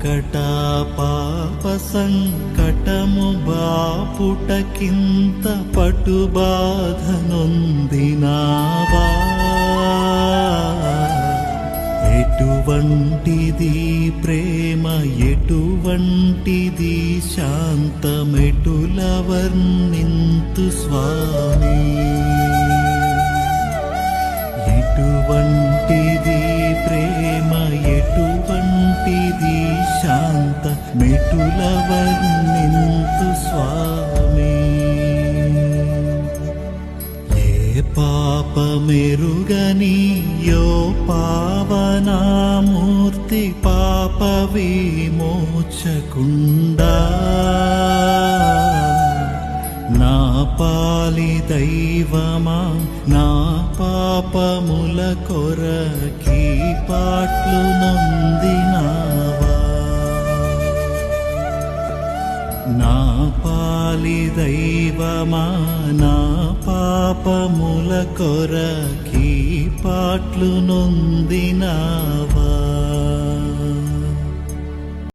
ప్రకట పాప సంకటము బాపుటకింత పటుబాధ నొందినావా ఎటువంటిది ప్రేమ ఎటువంటిది శాంతమెటుల వర్ణింతు స్వామి ఎటువంటిది ప్రేమ ఎటువంటిది శాంతమెటుల వర్ణింతు స్వామి ఏ పాపమెరుగని యో పావనామూర్తి పాప విమోచకుండా నా పాలి దైవమా నా పాపముల కొరకి పాట్లు నొందినావా నా పాలి దైవమా నా పాపముల కొరకి పాట్లు నొందినావా